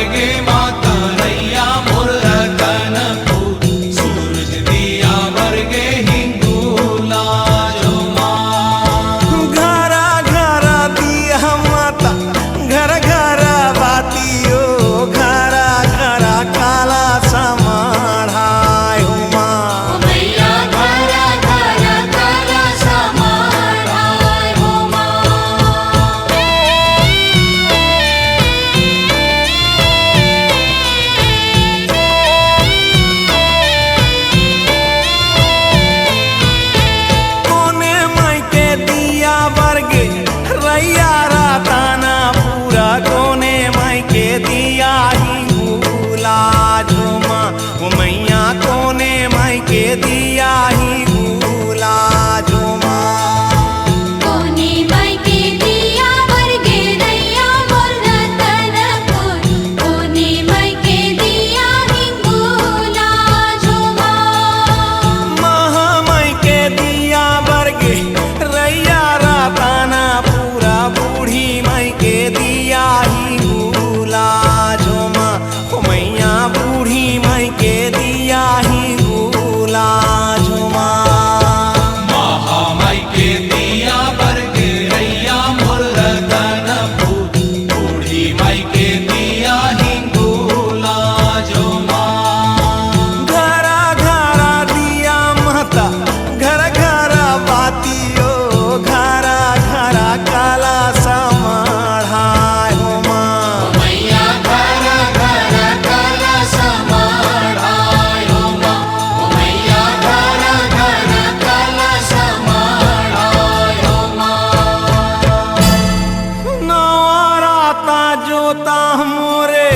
वर्गे माता रैया मुरतन फूल सूरज दिया वर्गे हिंगूला जो माँ। घरा घरा दिया माता घर घर बातियो घरा घरा काला समाढ़ाय हो माँ। मैया घरा घरा काला समाढ़ाय हो माँ। कोने माई के दिया वर्गे रैया राताना पूरा कोने माई के दिया हिंगूला जो माँ। वो मैया कोने माई के दिया हिंगूला जो माँ। कोने माई के दिया वर्गे रैया मुरतन फूल कोने माई के दिया हिंगूला जो माँ। महामाई के दिया वर्गे रैया राताना पूरा बूढ़ी माई के दिया हिंगूला जो माँ। हो मैया बूढ़ी माई के दिया हिंगूला जो माँ। महामाई के दिया वर्गे रैया मुरतन फूल बूढ़ी माई के दिया हिंगूला जो माँ। घरा घरा दिया माता घर घर बातियो घरा घरा काला समाढ़ाय हो माँ। मैया घरा घरा काला समाढ़ाय हो माँ। मैया घरा घरा काला समाढ़ाय हो माँ। नवराता जोता मोरे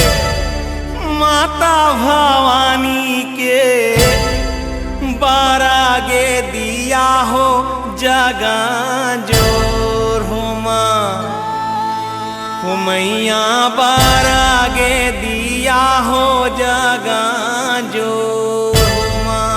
माता भवानी के बारागे दिया हो जगा जोर हो माँ। हो मैया बारागे दिया हो जगा जोर हो माँ।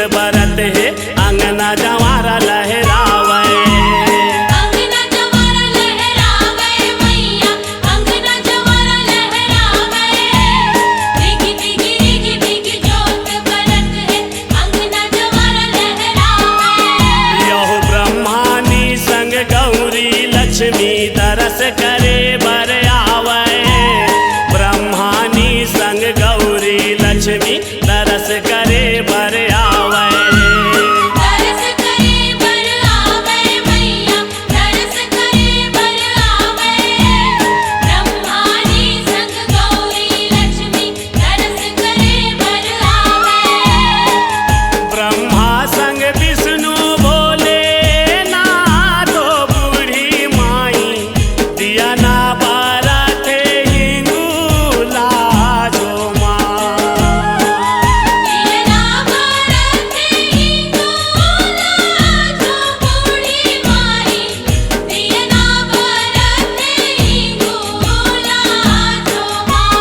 बरत है अंगना जवारा लहरावे। अंगना जवारा लहरावे मैया, अंगना जवारा लहरावे। दिगी दिगी दिगी दिगी जोत बरत है अंगना जवारा लहरावे। यहो ब्रह्मानी संग गौरी लक्ष्मी दरस करे बर आवे। ब्रह्मानी संग गौरी लक्ष्मी दरस करे बर आवे। दरस करे बर आवे मैया, दरस करे बर आवे। ब्रह्मानी संग गौरी लक्ष्मी दरस करे बर आवे। ब्रह्मा संग विष्णु बोले ना तो बूढ़ी माई दिया ना बारत हिंगूला जो माँ। दिया ना बारत हिंगूला जो बूढ़ी माई, दिया ना बारत हिंगूला जो माँ।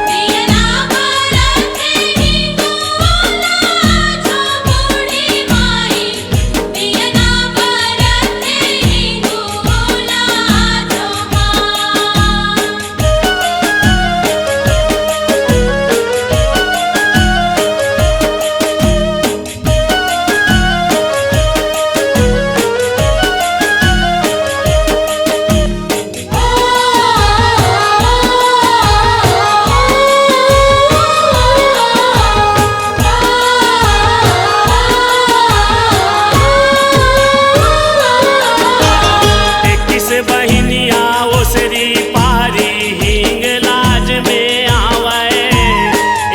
दिया ना बारत हिंगूला जो बूढ़ी माई, दिया ना बारत हिंगूला जो इक्कीस बहिनिया ओसरी पारी हिंग लाज में आवे।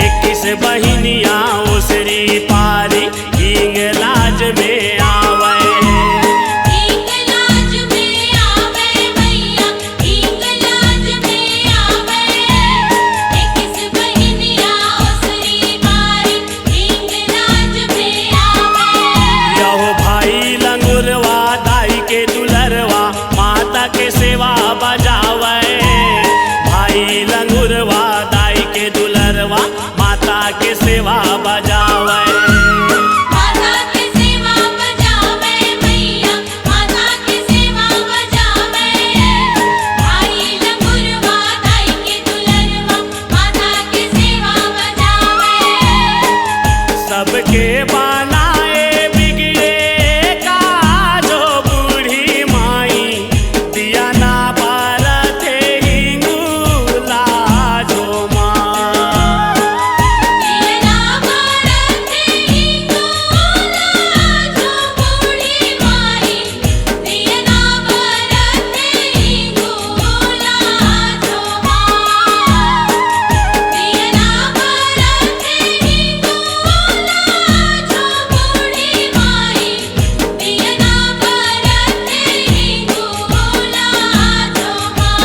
21 बहिनिया ओसरी पारी हिंग लाज में आवे। हिंगलाज में आवे मैया, हिंगलाज में आवे। 21 बहिनिया ओसरी पारी हिंगलाज में आवे। यहो भाई लंगुरवा दाई के दुलरवा माता के सेवा बजावे। भाई लंगुरवा दाई के दुलरवा माता के सेवा बजावे। माता की सेवा बजावे मैया, माता की सेवा बजावे। भाई लंगुरवा दाई के दुलरवा माता की सेवा बजावे। सबके बनाए बिगड़े का जो बूढ़ी माई दिया ना बारत हिंगूला जो माँ। दिया ना बारत हिंगूला जो बूढ़ी माई, दिया ना बारत हिंगूला जो माँ। दिया ना बारत हिंगूला जो बूढ़ी माई, दिया ना बारत हिंगूला जो माँ।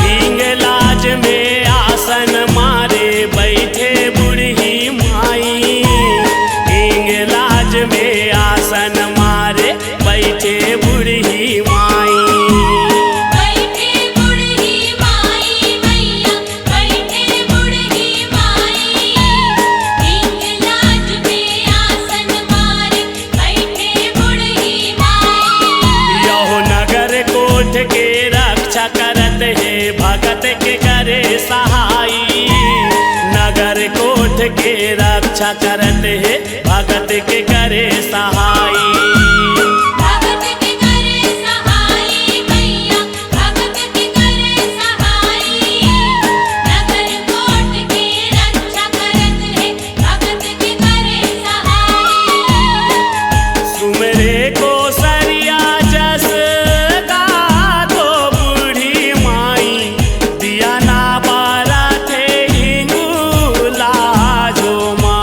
हिंग लाज में आसन मारे बैठे बूढ़ी माई। हिंग लाज में आसन मारे बैठे बूढ़ी माई। बैठे बूढ़ी माई मैया, बैठे बूढ़ी माई। हिंगलाज में आसन मारे बैठे बूढ़ी माई। यहो नगर कोट के रक्षा करत है भगत के करे सहाई। नगर कोट के रक्षा करत है भगत के करे सहाई। भगत के करे सहाई मैया, भगत के करे सहाई। नगर कोट के रक्षा करत है भगत के करे सहाई। सुमरे को सरिया जस का तो बूढ़ी माई दिया ना बारत हिंगूला जो माँ।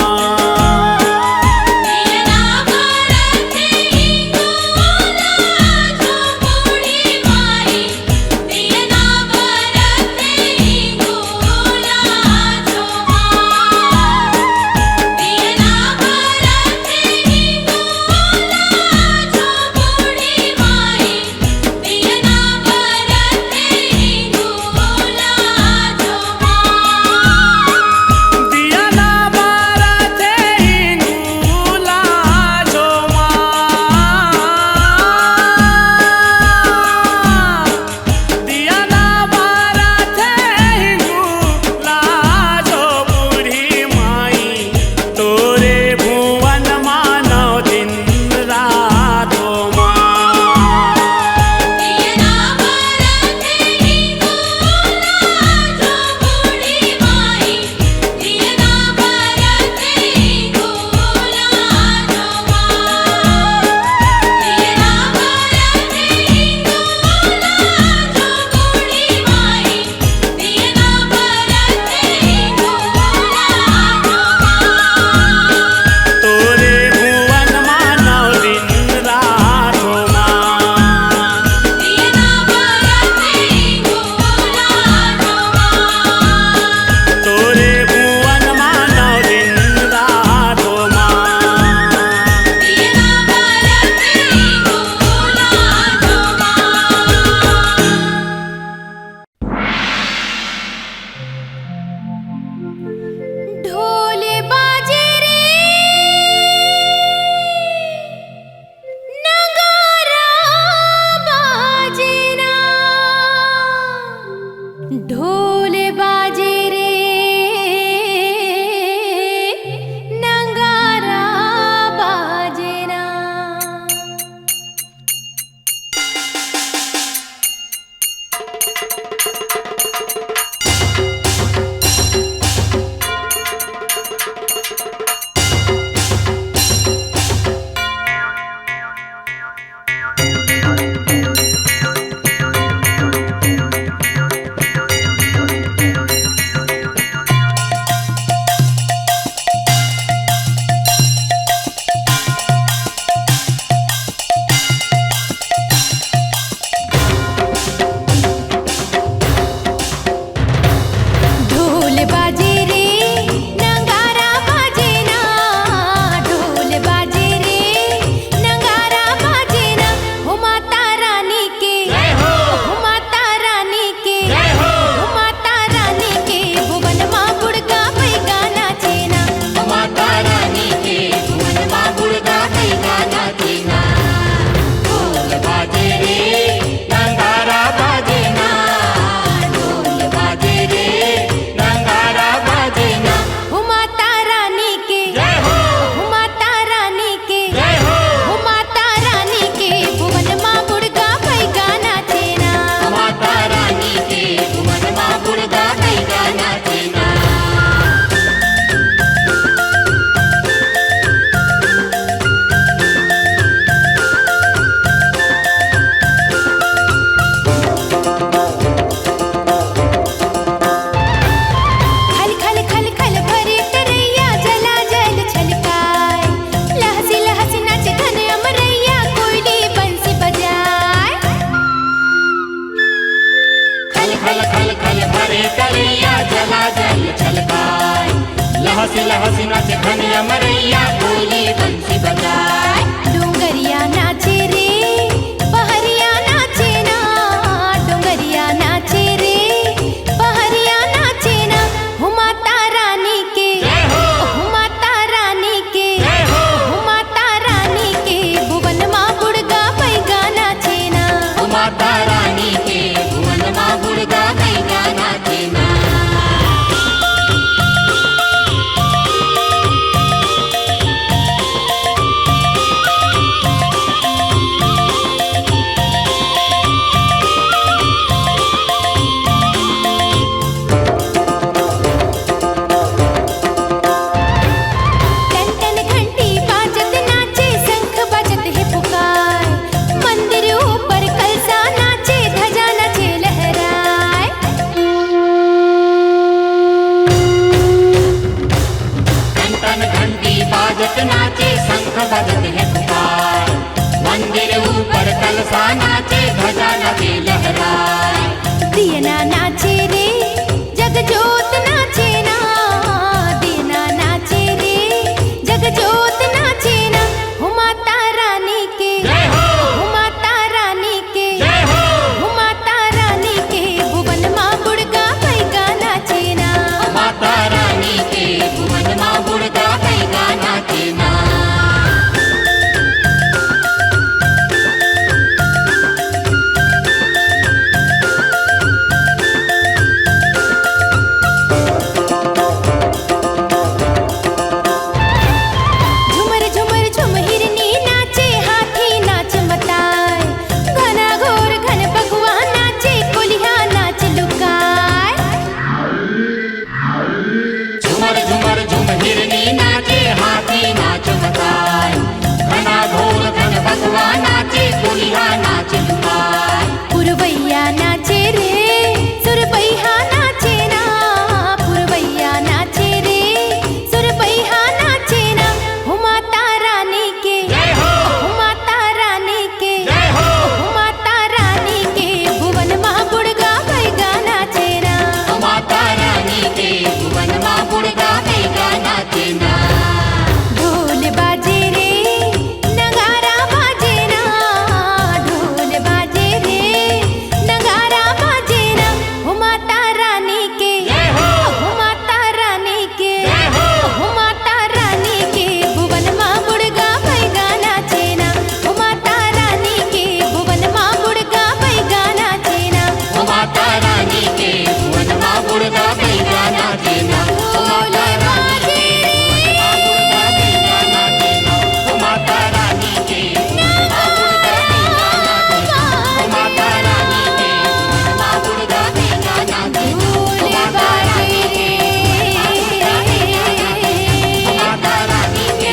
नाचे घन अमरैया बोली बंसी बजाए। डोंगरिया नाचे रे पहरिया नाचे ना, डोंगरिया नाचे रे पहरिया नाचे ना। हो माता रानी के, हो माता रानी के, हो माता रानी के भुवन माँ गुड़गा पैगा नाचे ना। ओ माता रानी के भुवन माँ गुड़गा पैगा नाचे ना। टन टन घंटी बाजत नाचे, शंख बजत है पुकार। मंदिर ऊपर कलसा नाचे, ध्वजा नाचे लहराए। टन टन घंटी बाजत नाचे, शंख बजत है पुकार। मंदिर ऊपर कलसा नाचे, ध्वजा नाचे लहराए। दियना नाचे रे जगजोत नाचे ना, दियना नाचे रे जगजोत नाचे ना। हो माता रानी के, हो माता रानी के, हो माता रानी के भुवन माँ गुड़गा पैगा नाचे ना। ओ माता रानी के भुवन माँ गुड़गा पैगा नाचे ना। झुमर झुमर झुम हिरनी नाचे, हाथी नाच मताए। घना घोर घन बगुआ नाचे, कोलिया नाच लुकाए। झुमर झुमर झुम हिरनी नाचे, हाथी नाच मताए। घना घोर घन बगुआ नाचे, कोलिया नाच लुकाए। पुरवैया नाचे रे सुरपैया नाचे ना, पुरवैया नाचे रे सुरपैया नाचे ना। हो माता रानी के, हो माता रानी के, हो माता रानी के भुवन माँ गुड़गा पैगा नाचे ना। ओ माता रानी के भुवन माँ गुड़गा पैगा नाचे ना। ढोल बाजे रे नगारा बाजे ना, ढोल बाजे रे नगारा बाजे ना। हो माता रानी के, हो माता रानी के, हो माता रानी के भुवन माँ गुड़गा पैगा नाचे ना। हो माता रानी के भुवन माँ गुड़गा पैगा नाचे ना। ओ माता रानी के भुवन माँ गुड़गा पैगा नाचे ना। ओ माता रानी के भुवन माँ गुड़गा पैगा नाचे ना। ओ माता रानी के भुवन माँ गुड़गा पैगा नाचे ना। ओ माता रानी के भुवन माँ गुड़गा पैगा नाचे ना। ओ माता रानी के ओ माता रानी के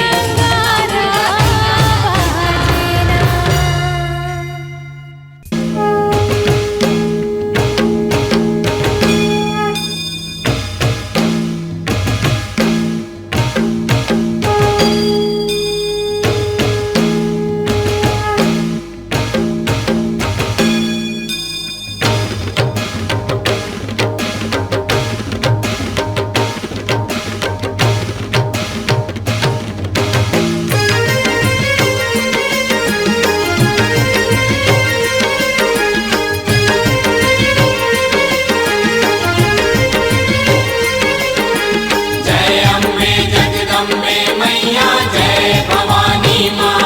जय अम्बे जगदम्बे मैया जय भवानी माँ।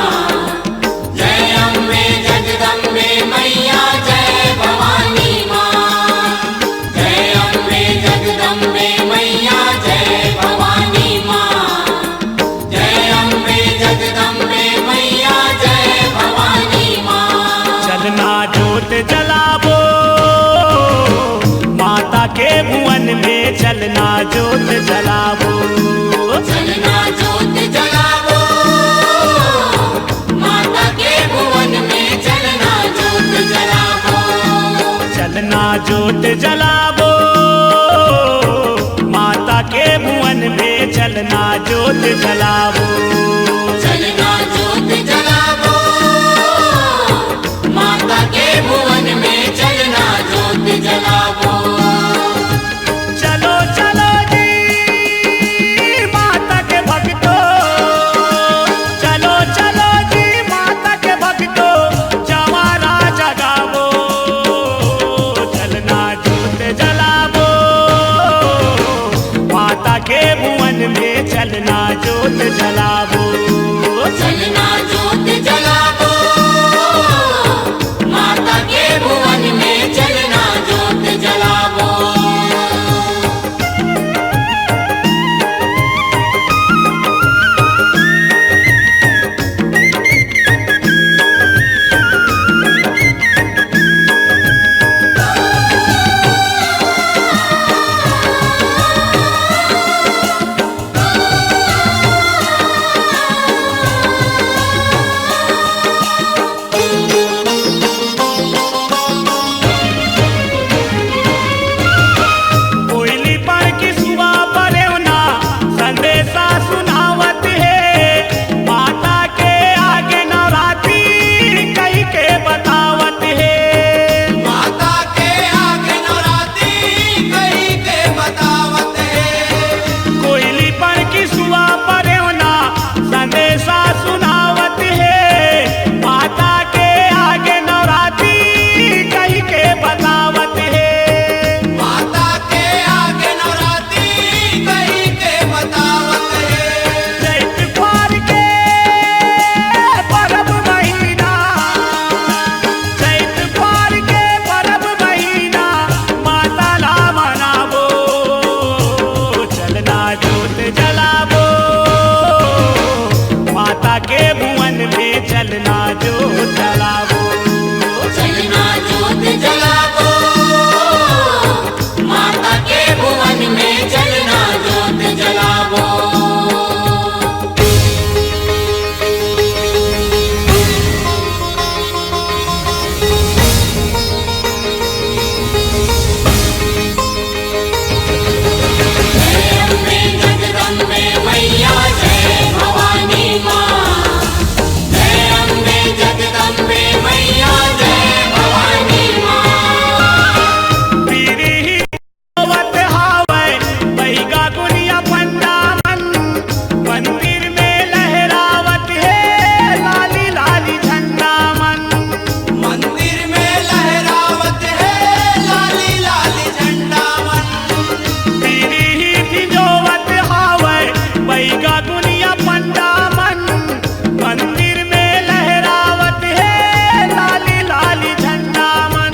जय अम्बे जगदम्बे मैया जय भवानी माँ। जय अम्बे जगदम्बे मैया जय भवानी माँ। जय अम्बे जगदम्बे मैया जय भवानी माँ। चलना जोत जलावो माता के भुवन में, चलना जोत जलावो। चलना जोत जलावो माता के भुवन में, चलना जोत जलावो। चलना जोत जलावो माता के भुवन में, चलना जोत जलावो। चलना जोत जलावो माता के भुवन में, चलना जोत जलावो। चलो चलो जी माता के जलावो। चलना जोत जलावो, माता के भुवन में चलना जोत जलावो। कोयली पण की सुबह परेवना संदेशा सुनावत है, माता के आगे नवरात्रि कही के बतावत है। माता के आगे नवरात्रि कही के बतावत है। कोयली पण की सुबह परेवना संदेशा सुनावत है, माता के आगे नवरात्रि कही के बतावत है। माता के आगे नवरात्रि कही के बतावत है। चैत पार के परब महीना, चैत पार के परब महीना, माता ला मनावो, चलना जोत जलावो, माता के भुवन में चलना जोत जलावो। चलना जोत जलावो, माता के भुवन में चलना जोत जलावो। जय अम्बे जगदम्बे मैया जय भवानी माँ। जय अम्बे जगदम्बे मैया जय भवानी माँ। पीरी ही होवत हावै बहिगा गुनिया पंडामन, मंदिर में लहरावत है लाली लाली झंडा मन। मंदिर में लहरावत है लाली लाली झंडा मन। पीरी ही भिजोवत हावै बहिगा गुनिया पंडामन, मंदिर में लहरावत है लाली लाली झंडा मन।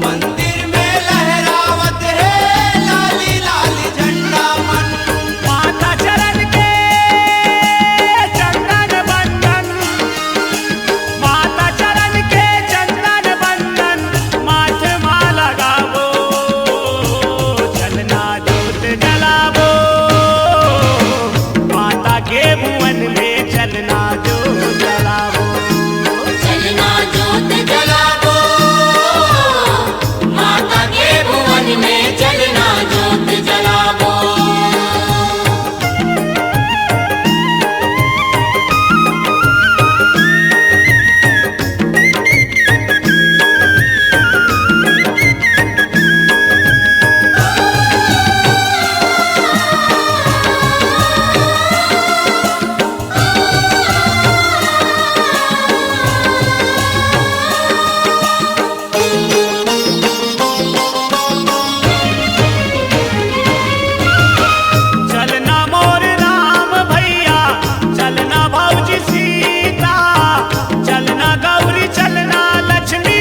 मंदिर में लहरावत है लाली लाली झंडा मन। माता चरण के चंदन बंदन, माता चरण के चंदन बंदन, माथ माँ लगावो, चलना जोत जलावो, माता के भुवन में चलना जोत जलावो। चलना जोत जलावो, माता के भुवन में चलना जोत जलावो। चलना मोर राम भैया, चलना भौजी सीता, चलना गौरी चलना लक्ष्मी,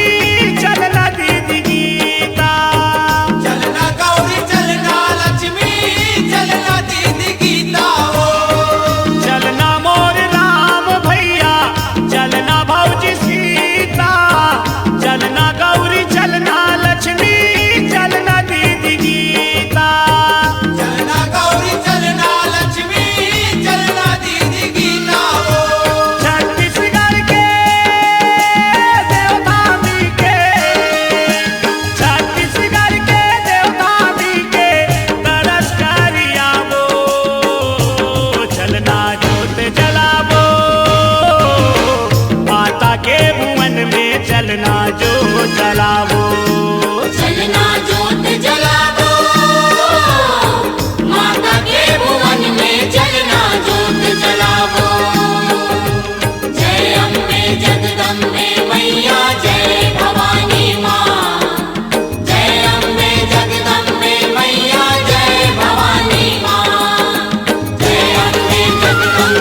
चलना दीदी गीता। चलना गौरी चलना लक्ष्मी, चलना दीदी गीता हो। चलना मोर राम भैया, चलना भौजी सीता, चलना गौरी चलना लक्ष्मी, चलना दीदी गीता। चलना गौरी चलना लक्ष्मी, चलना दीदी गीता हो। छत्तीसगढ़ के देवधामी के, छत्तीसगढ़ के देवधामी के तरस करियावो, चलना जोत जलावो, माता के भुवन में चलना जोत जलावो। चलना जोत जलावो, माता के भुवन में चलना जोत जलावो। जय अम्बे जगदम्बे मैया जय भवानी माँ। जय अम्बे जगदम्बे मैया जय भवानी माँ। जय अम्बे जगदम्बे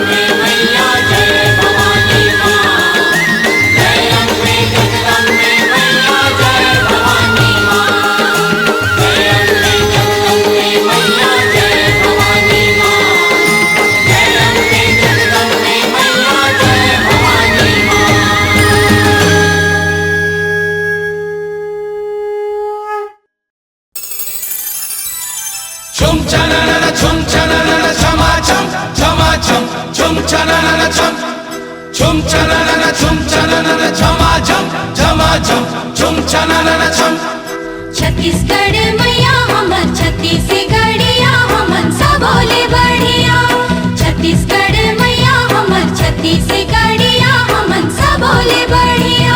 चननन छम छुम चननन छुम चननन झमा झम झमा झम छुम चननन छम छत्तीसगढ़ मैया हमन छत्तीसगढ़िया हमन सब बोले बढ़िया छत्तीसगढ़ मैया हमन छत्तीसगढ़िया हमन सब बोले बढ़िया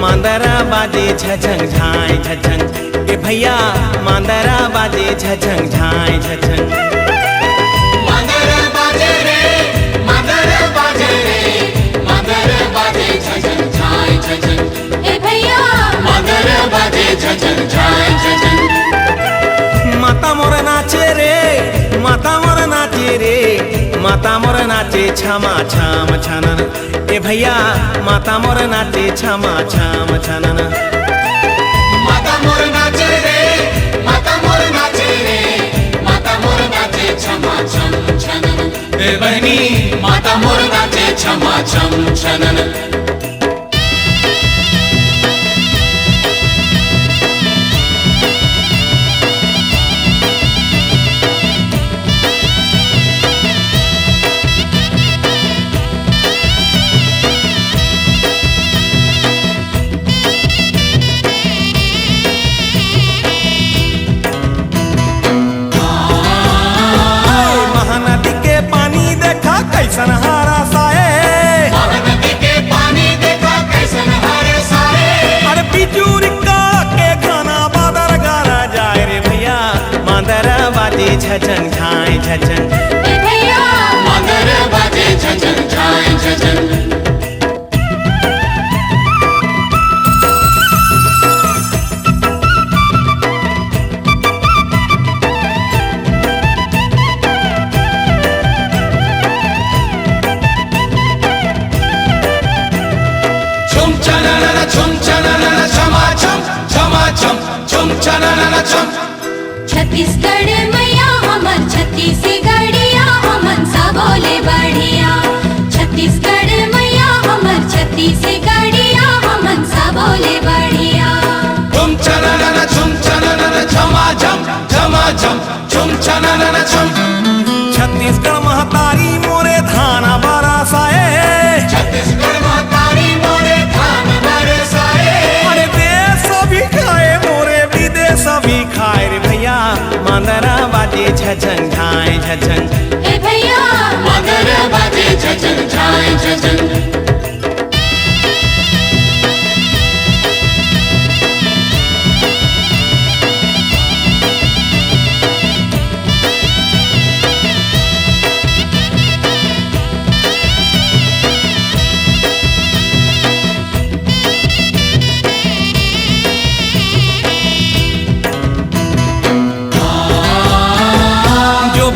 मांदरा बाजे झझंग झाय झझंग ए भैया मांदरा बाजे झझंग झाय झझंग मदर बाजे रे मदर बाजे रे मदर बाजे झझन झाय झझन ए भैया मदर बाजे झझन झाय झझन माता मोर नाचे रे माता मोर नाचे रे माता मोर नाचे छमा छम छनन ए भैया माता मोर नाचे छमा छम छनन माता मोर नाचे रे माता मोर नाचे रे माता मोर नाचे क्षमा छम छनन ए बहनी माता मोर नाचे क्षमा छम छनन कैसन हारा साए महानदी के पानी देखा कैसन हरे साए अरे बिजूर का के गाना बादर गाना जाए रे भैया मांदर बाजे झझन झाय झझन ए भैया मदर बाजे झझन झाय झझन छत्तीसगढ़ मैया हमन छत्तीसगढ़िया हमन सब बोले बढ़िया छत्तीसगढ़ मैया हमन छत्तीसगढ़िया हमन सब बोले बढ़िया छुम चननन छुम चननन झमा झम झमा झम छुम चननन छम छत्तीसगढ़ महतारी मोरे धाना बरसाए छत्तीसगढ़ महतारी मोरे धान बरसाए अरे देश भी खाए मोरे विदेश भी खाए रे भैया मांदरा बाजे झझन झाय झझन ए भैया मदर बाजे झझन झाय झझन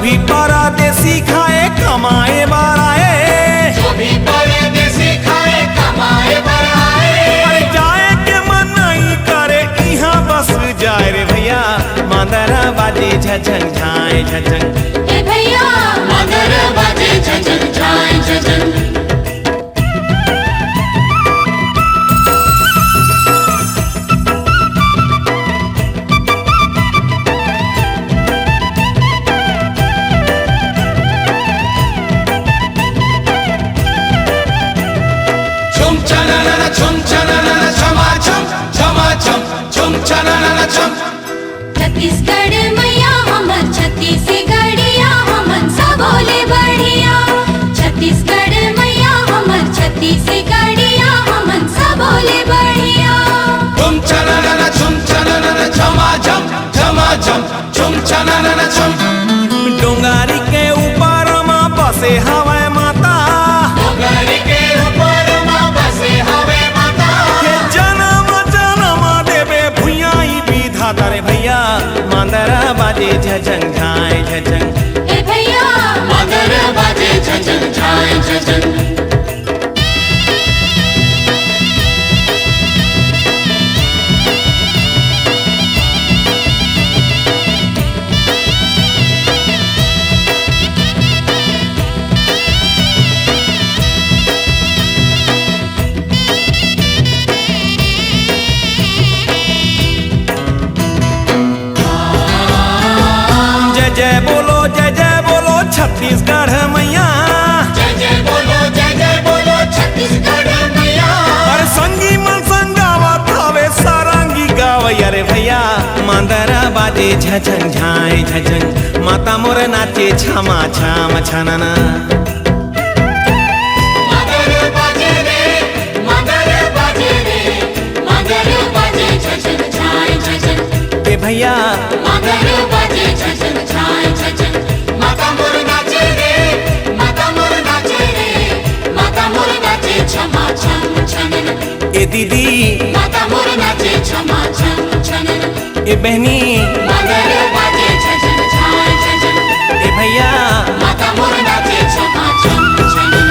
भी परदेसी खाए कमाए बराए जो भी परदेसी खाए कमाए बराए अरे जाए के मन नहीं करे यहाँ बस जाए रे भैया मांदरा बाजे झझन झाय झझन ए भैया मदर बाजे झझन झाय झझन छत्तीसगढ़ मैया हमन छत्तीसगढ़िया हमन सब बोले बढ़िया छत्तीसगढ़ मैया हमन छत्तीसगढ़िया हमन सब बोले बढ़िया छुम चननन झमा झम झमा झम छुम चननन छम डोंगारी के ऊपर माँ बसे हवा माता डोंगरी के ऊपर माँ बसे हवे माता के जन्म जन्म देवे भुइयाई विधाता रे भैया मांदरा बाजे झझन झाय झझन ए भैया मदर बाजे झझन झाय झझन छत्तीसगढ़ मैया। जय बोलो छत्तीसगढ़ मैया। अरे संगी मन संगावत हवे सारंगी गावै अरे भैया। मांदरा बाजे झझन झाय झझन माता मोर नाचे छमा छम छनना। मगर बाजे रे मगर बाजे रे मगर बाजे झझन झाय झझन। ए भैया मगर बाजे झझन झाय झझन। माता मोर नाचे रे माता मोर नाचे रे माता मोर नाचे छमा छम छनन। ए दीदी माता मोर नाचे छमा छम छनन। ए बहनी मगर बाजे झझन झाय झझन। ए भैया माता मोर नाचे छमा छम छनन।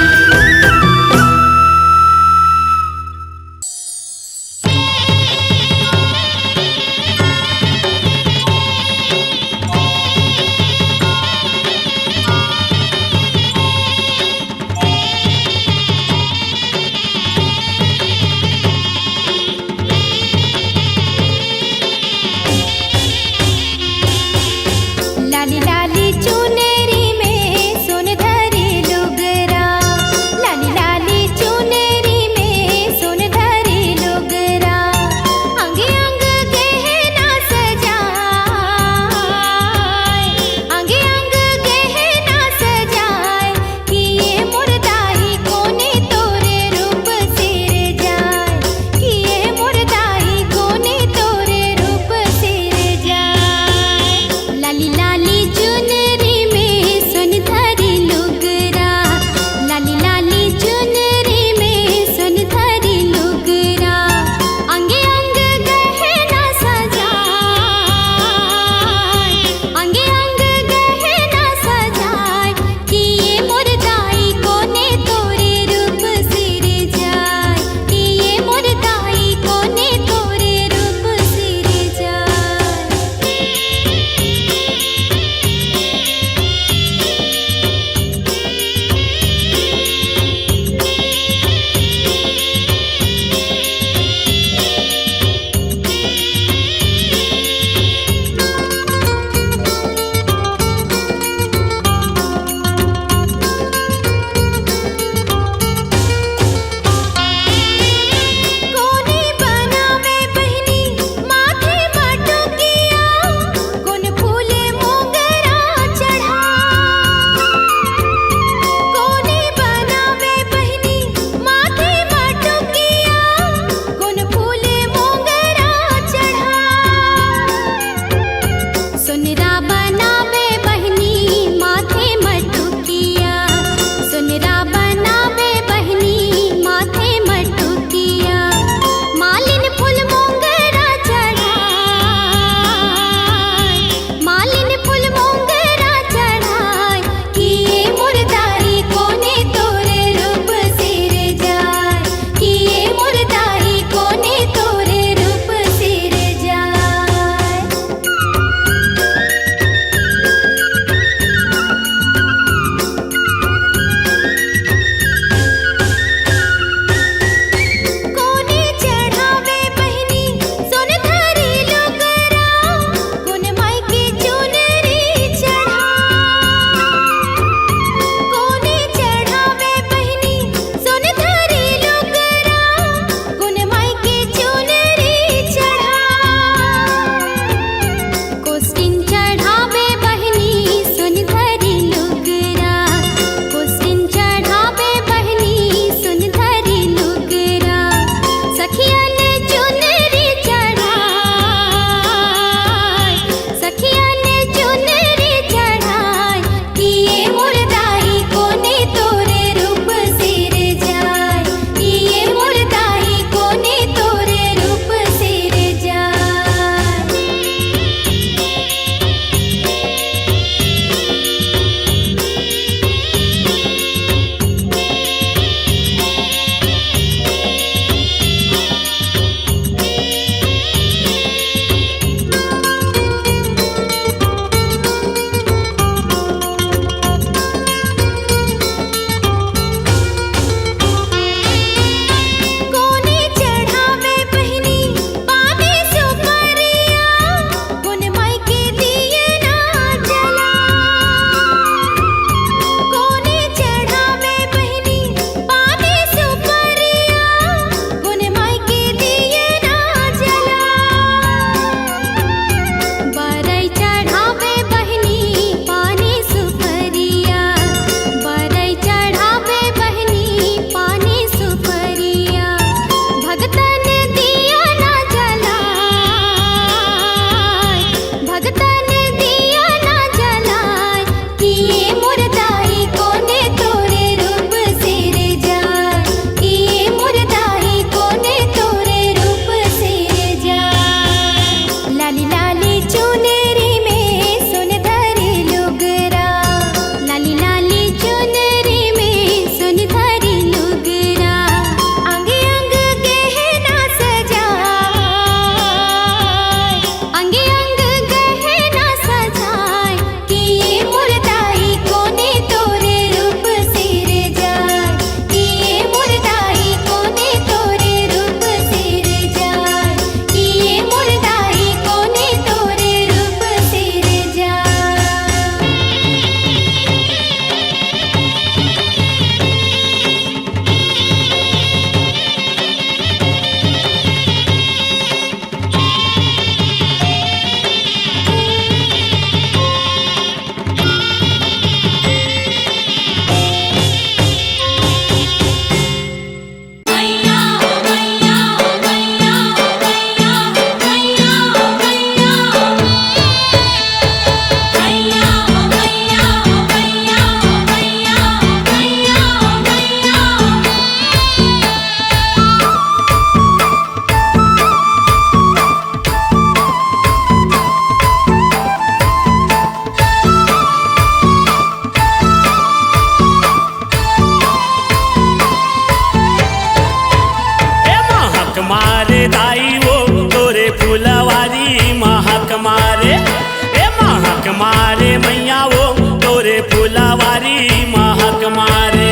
मारे मैया वो तोरे फुलवारी महक मारे।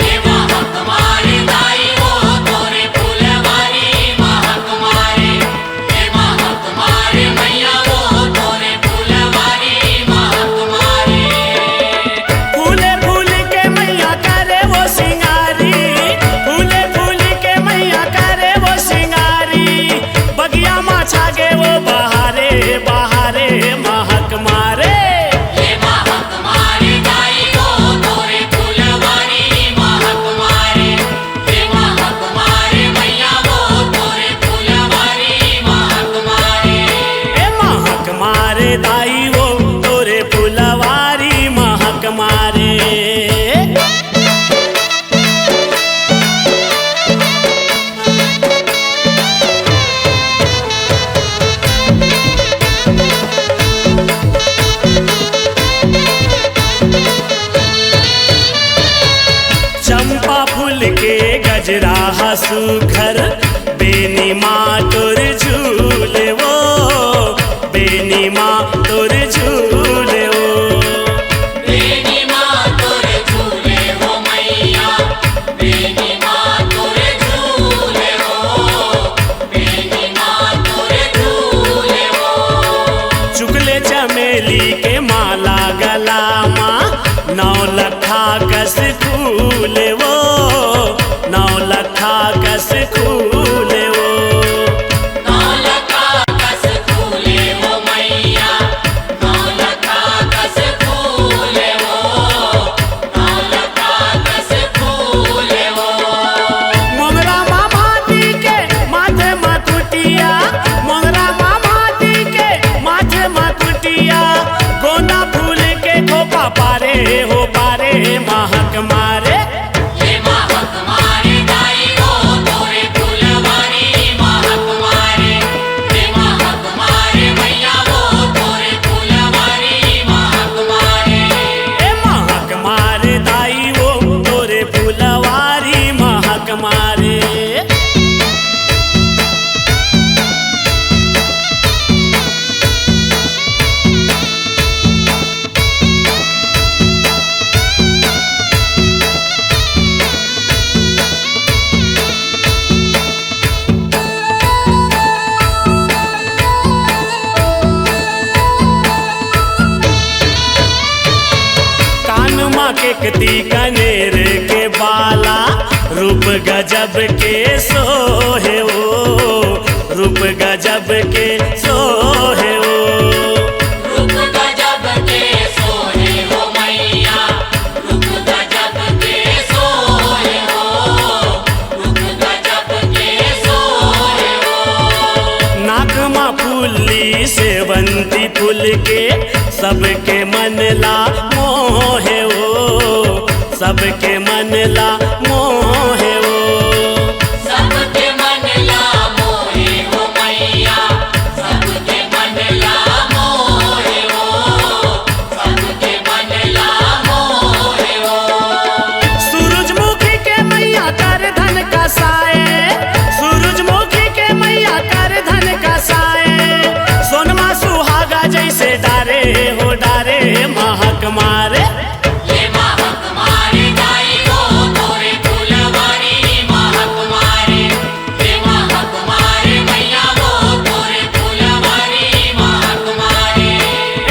ये महक मारे दाई वो तोरे फुलवारी महक मारे। ये महक मारे मैया वो तोरे फुलवारी महक मारे। फूले फूल के मैया करे वो सिंगारी, फूले फूल के मैया करे वो सिंगारी, बगिया माँ छागे वो बहारे बहारे महक मारे। ये महक मारे दाई वो तोरे फुलवारी महक मारे। ये महक मारे मैया वो तोरे फुलवारी महक मारे। ए महक मारे दाई वो तोरे फुलवारी महक मारे। चंपा फूल के गजरा हसू घर, बेनी माँ तोर झूले वो, बेनी माँ तोर झूले वो। बेनी माँ तोरे झूले हो मैया। बेनी माँ तोरे झूले हो। बेनी माँ तोरे झूले हो। चुगले चमेली के माला गला माँ, 9 लखा कस फूले वो, 9 लखा कस फूले वो। नौलखा कस फूले हो मैया। नौलखा कस फूले हो। नौलखा कस फूले हो। मोगरा मामाती के माथे मकुटिया, मोगरा मामाती के माथे मकुटिया, गोंदा फूल के खोपा पारे हो पारे महक मारे। ये महक मारे दाई वो तोरे फुलवारी महक मारे। ये महक मारे मैया वो तोरे फुलवारी महक मारे। ए महक मारे दाई वो तोरे फुलवारी महक मारे। कान माँ के कती कनेर के बाला, रूप गजब के सोहे वो, रूप गजब के सोहे वो। रूप गजब के सोहे हो मैया। रूप गजब के सोहे हो। रूप गजब के सोहे हो। नाक माँ फूली सेवंती फूल के, सबके मन ला मोहे वो, सबके मन ला मोहे वो। सबके मन ला मोहे हो मैया। सबके मन ला मोहे हो। सबके मन ला मोहे हो। सूरजमुखी के मैया कर धन कसाए, सूरजमुखी के मैया कर धन कसाए, सोनमा सुहागा जैसे डारे हो डारे महक मारे। ये महक मारे दाई वो तोरे फुलवारी महक मारे। ये महक मारे मैया वो तोरे फुलवारी महक मारे।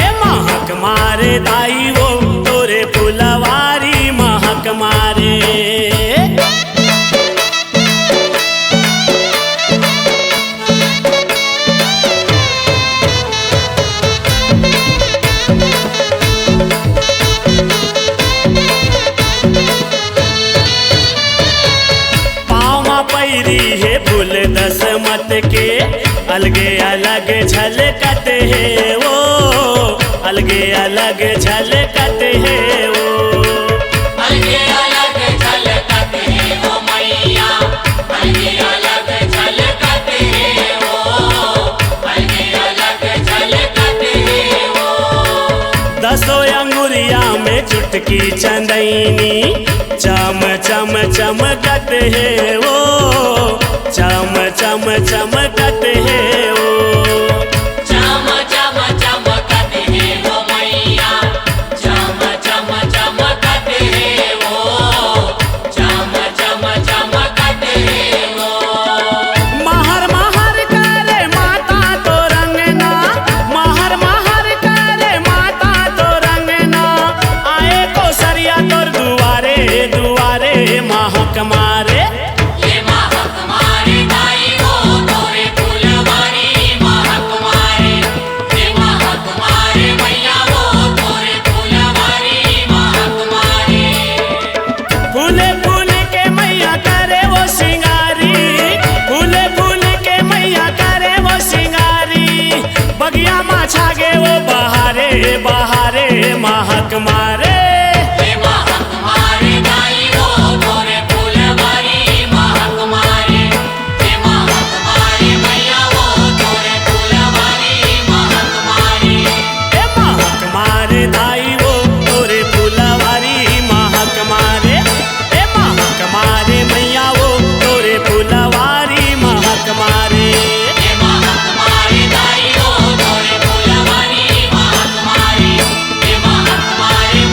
ए महक मारे दाई वो तोरे फुलवारी महक मारे। पैरी है फूल 10 मत के, अलगे अलग झलकत है वो, अलगे अलग झलकत है वो। अलगे अलग झलकत है वो मैया। अलगे अलग झलकत है वो। अलगे अलग झलकत है वो। 10 अंगुरिया में चुटकी चंदैनी, चम चम चमकत है वो, चम चम चमकत है वो। चम चम चमकत है वो मैया। महक मारे। ये महक मारे दाई वो तोरे फुलवारी महक मारे। ये महक मारे मैया वो तोरे फुलवारी महक मारे। फूले फूल के मैया करे वो सिंगारी, फूले फूल के मैया करे वो सिंगारी, बगिया माछा गे वो बहारे बहारे महक मारे। ये महक मारे दाई वो तोरे फुलवारी महक मारे। ये महक मारे मैया वो तोरे फुलवारी महक मारे। ए महक मारे दाई वो तोरे फुलवारी महक मारे। ए महक मारे मैया वो तोरे फुलवारी महक मारे। ये महक मारे दाई वो तोरे फुलवारी महक मारे। ये महक मारे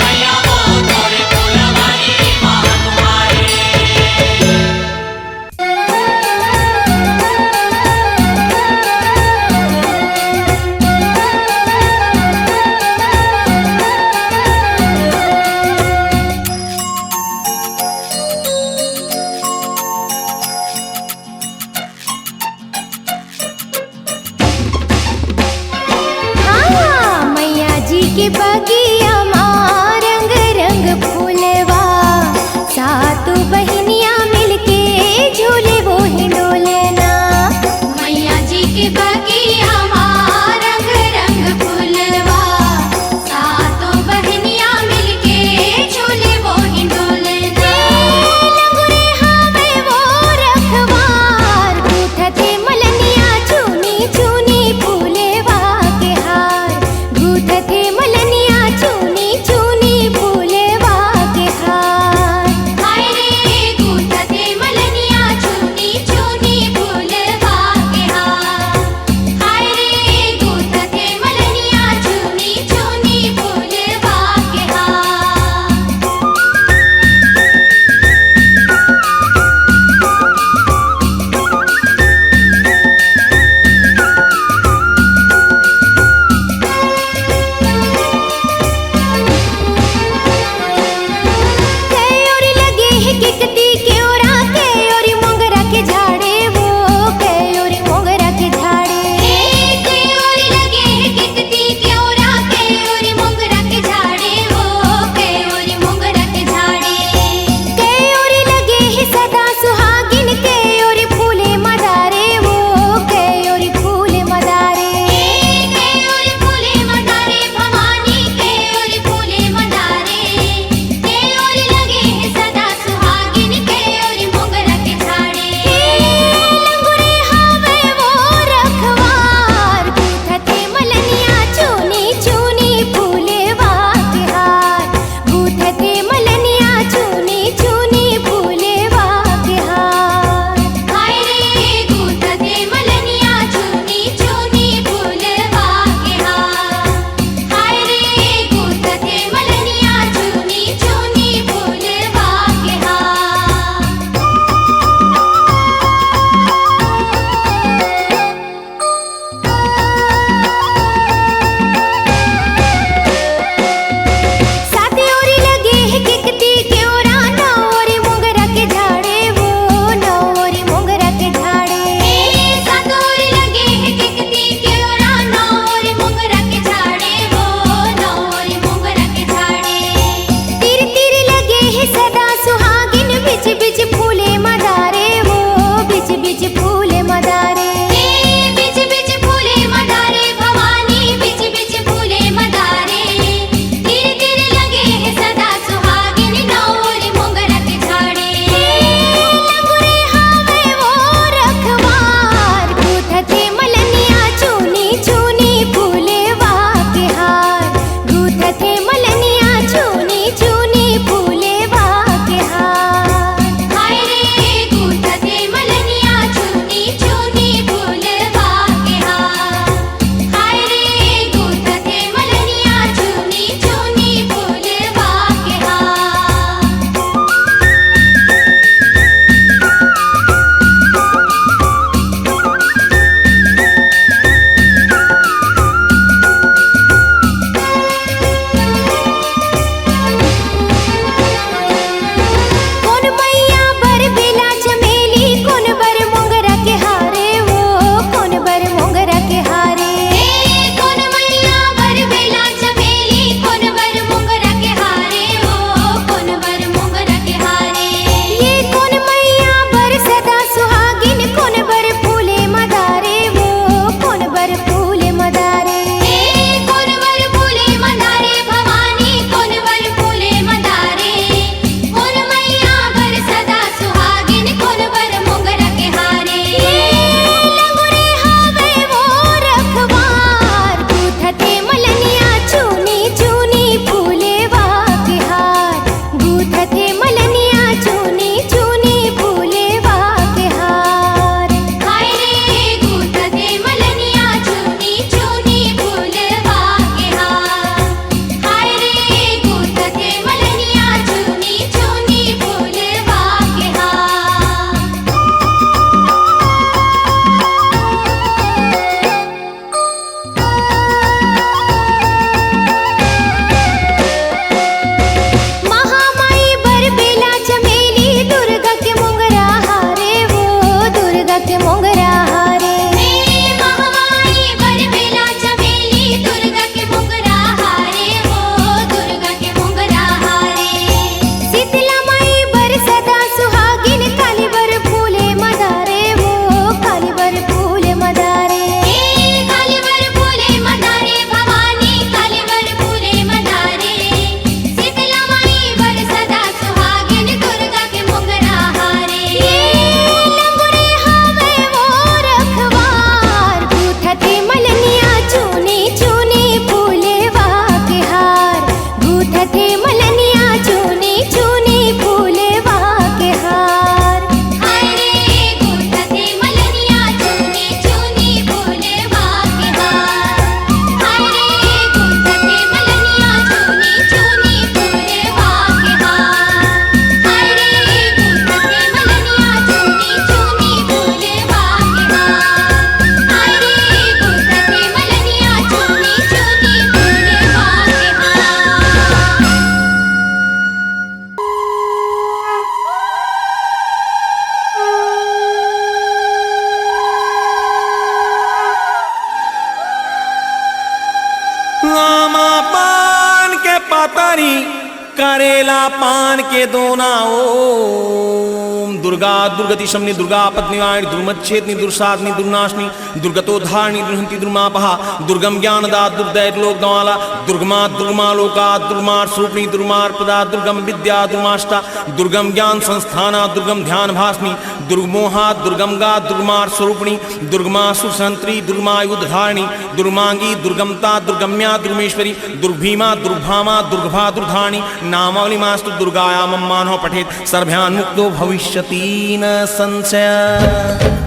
पान के दोना ओम दुर्गा दुर्गति शमनी दुर्गा पत्नीवाणी दुर्मच्छेदनी दुर्साधनी दुर्नाशनी दुर्गतोद्धारणी दुर्हंती दुर्मापहा दुर्गम ज्ञानदा दुर्दैत लोकदवाला दुर्गमा दुर्गमा लोका दुर्मार स्वरूपणी दुर्मार पदा दुर्गम विद्या दुर्माष्टा दुर्गम ज्ञान संस्थाना दुर्गम ध्यान भासनी दुर्गमोहा दुर्गमगा दुर्मार स्वरूपणी दुर्गमा सुसंत्री दुर्मायुधारिणी दुर्मांगी दुर्गमता दुर्गम्या दुर्मेश्वरी दुर्भीमा दुर्भामा दुर्भा दुर्धानी नामावली मास्तु दुर्गाया मम्मानो पठेत सर्भ्यान मुक्तो भविष्यति न संशय।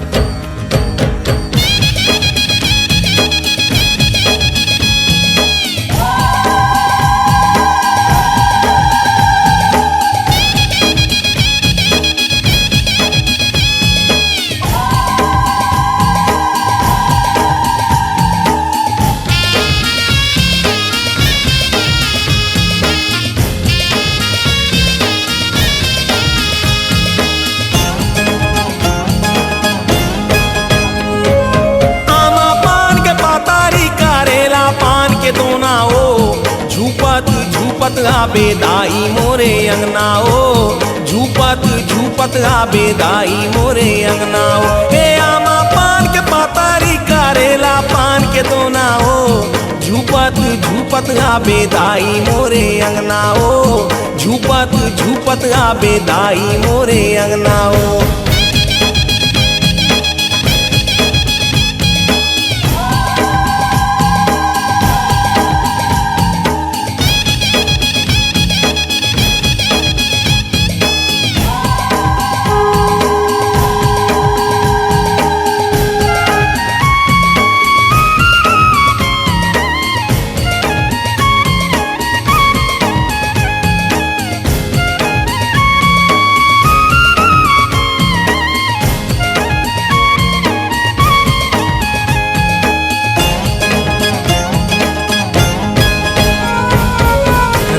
झूपत आबे दाई मोरे अंगनाओ झूपत झूपत आबे दाई मोरे अंगनाओ हे आमा पान के पातारी करेला पान के दोनाओ झूपत झूपत आबे दाई मोरे अंगनाओ झूपत झूपत आबे दाई मोरे अंगनाओ।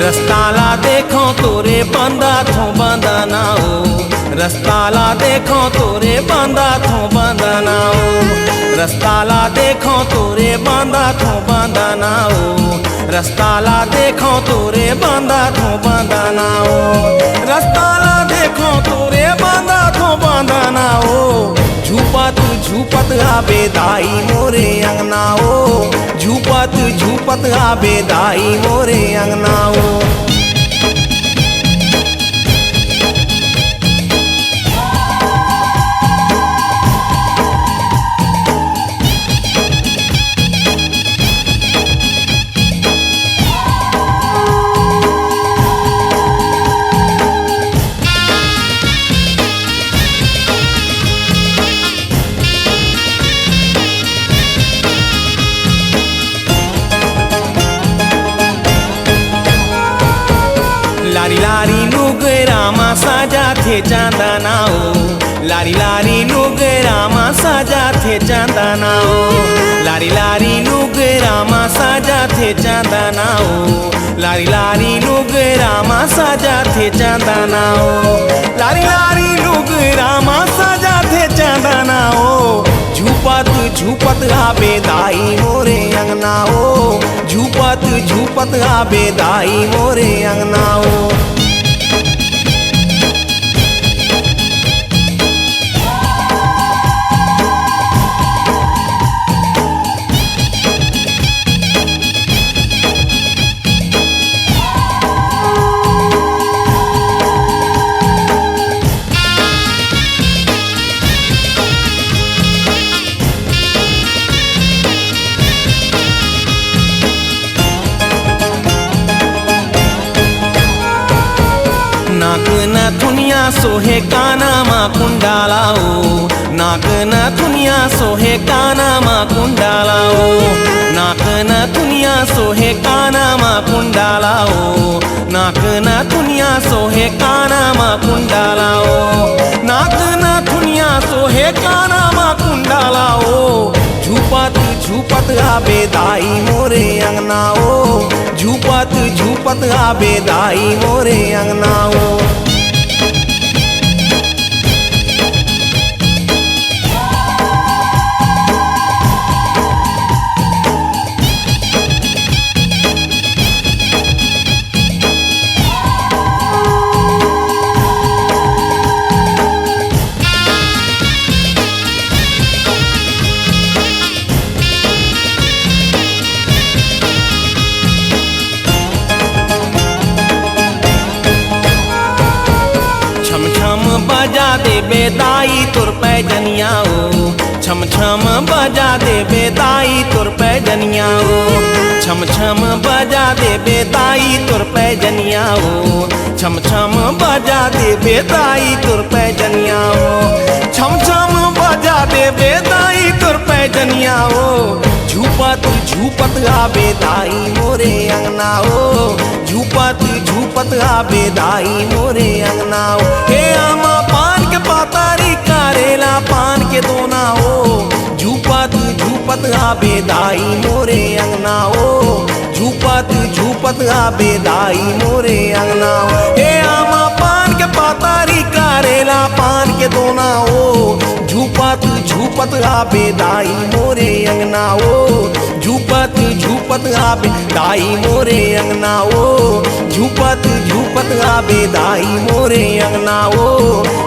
रस्ताला देखो तोरे बंदा थो बंदनाओ रस्ताला देखो तोरे बंदा थो बंदनाओ रस्ताला देखो तोरे बंदा थो बंदनाओ रस्ताला देखो तोरे बंदा थो बंदनाओ रस्ताला देखो तोरे बंदा थो बंदनाओ झूपत झूपत आबे दाई मोरे अंगनाओ झूपत झूपत आबे दाई मोरे अंगनाओ। लारी लारी नुगरामा साजा थे चांदनाओ लारी लारी नुगरामा साजा थे चांदनाओ लारी लारी नुगरामा साजा थे चांदनाओ लारी लारी नुगरामा साजा थे चांदनाओ लारी लारी नुगरामा साजा थे चांदनाओ झूपत झूपत आबे दाई मोरे अंगनाओ झूपत झूपत आबे दाई मोरे अंगनाओ। नाक न थुनिया सोहे काना मा कुंडालाओ नाक न थुनिया सोहे काना मा कुंडालाओ नाक न थुनिया सोहे काना मा कुंडालाओ नाक न थुनिया सोहे काना मा कुंडालाओ नाक न थुनिया सोहे काना मा कुंडालाओ झूपत झूपत आबे दाई मोरे अंगनाओ झूपत झूपत आबे दाई मोरे अंगनाओ। छम छम बजा दे बेदाई तुर पैजनिया हो, छम छम बजा दे बेदाई तुर पैजनिया हो, छम छम बजा दे बेदाई तुर पैजनिया हो, छम छम बजा दे बेदाई तुर पैजनिया हो, झूपत झूपत आबे दाई मोरे अंगना हो, झूपत झूपत आबे दाई मोरे अंगना हो। हे आमा पान के पातारी करेला पान के दोना हो, झूपत झूपत आबे दाई मोरे अंगना हो, झूपत झूपत आबे दाई मोरे अंगना हो। हे आमा पान के पातारी करेला पान के दोना हो, झूपत झूपत आबे दाई मोरे अंगना हो, झूपत झूपत आबे दाई मोरे अंगना हो, झूपत झूपत आबे दाई मोरे अंगना हो,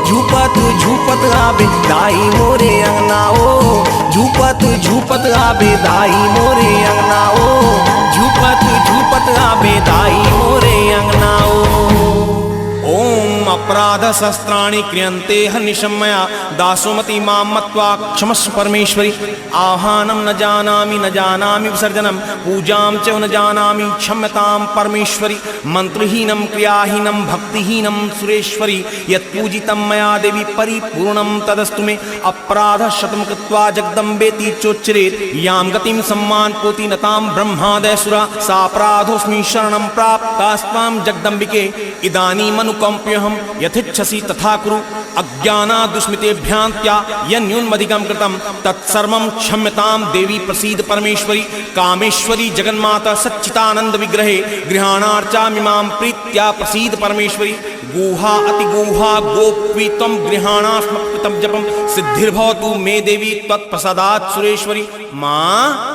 झूपत झूपत आबे दाई मोरे अंगना हो, झूपत झूपत आबे दाई मोरे अंगना हो, झूपत झूपत आबे दाई मोरे अंगना हो। ओम अपराध शस्त्राणि क्रियन्ते हनिशमया दासोमति मां मत्वा क्षमस्व परमेश्वरी, आह्वानं न जानामि विसर्जनं पूजां च न जानामि क्षम्यतां परमेश्वरी, मंत्रहीनं क्रियाहीनं भक्तिहीनं सुरेश्वरी, यत्पूजितं मया देवी परिपूर्णं तदस्तु मे, अपराधशतं कृत्वा जगदम्बेति चोच्चरेत्, यां गतिं सम्मानपोति नतां ब्रह्मादयसुरा, सापराधोऽस्मि शरणं प्राप्तास्त्वां जगदम्बिके, इदानीमनुकम्प्यहं यथेच्छसि तथा कुरु, अज्ञानादुष्मितेभ्यान्त्या यन्यूनमधिकं कृतं तत्सर्वं क्षम्यतां देवी प्रसीद परमेश्वरी, कामेश्वरी जगन्माता सच्चिदानंद विग्रहे गृहाणार्चामिमां प्रीत्या प्रसीद परमेश्वरी, गुहा अतिगुहा गोप्वी त्वं गृहाणास्मकृतं जपं सिद्धिर्भवतु मे देवी त्वत्प्रसादात् सुरेश्वरी। माँ